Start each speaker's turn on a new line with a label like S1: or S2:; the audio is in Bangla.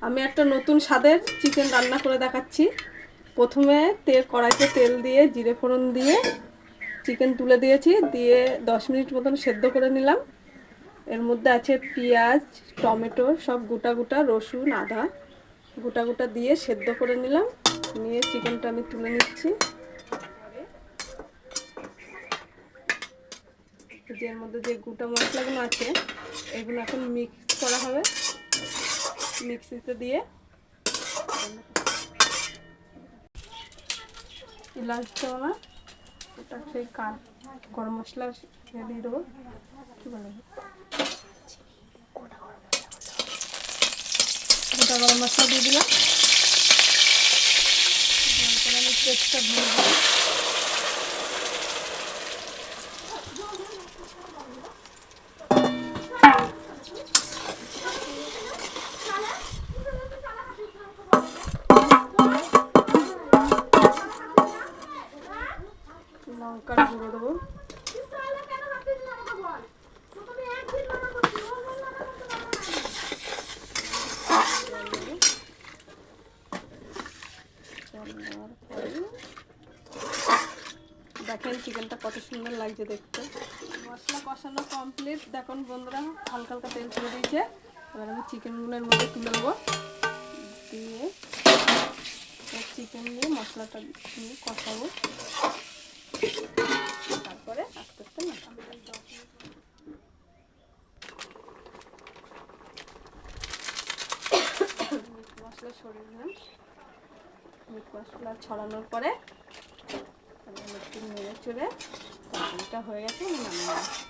S1: আমি একটা নতুন স্বাদের চিকেন রান্না করে দেখাচ্ছি। প্রথমে কড়াইতে তেল দিয়ে জিরে ফোড়ন দিয়ে চিকেন তুলে দিয়েছি, দিয়ে 10 মিনিট মতন সেদ্ধ করে নিলাম। এর মধ্যে আছে পেঁয়াজ, টমেটো, সব গোটা গোটা, রসুন, আদা গোটা গোটা দিয়ে সেদ্ধ করে নিলাম। নিয়ে চিকেনটা আমি তুলে নিচ্ছি। এর মধ্যে যে গোটা মশলাগুলো আছে এগুলো এখন মিক্স করা হবে। মিক্সিতে দিয়ে ইলাচ দেবো না, ওটা সেই গরম মশলা দিয়ে দেবো। কী বলে, গোটা গরম মশলা দিয়ে দিলাম। আমি পেস্টটা দিয়ে দেবো। লঙ্কার গুঁড়ো দেবো। দেখেন চিকেনটা কত সুন্দর লাগছে দেখতে। মশলা কষানো কমপ্লিট। দেখুন বন্ধুরা, হালকা হালকা তেল ছেড়ে দিয়েছে। এবার আমি চিকেনগুলোর মধ্যে তুলে নেবো, দিয়ে চিকেন দিয়ে মশলাটা দিয়ে কষাবো। তারপরে আস্তে আস্তে মিট মশলা ছড়িয়ে দিলাম। মিট মশলা ছড়ানোর পরে একটু নেড়ে চড়ে তরকারিটা হয়ে গেছে, নামিয়ে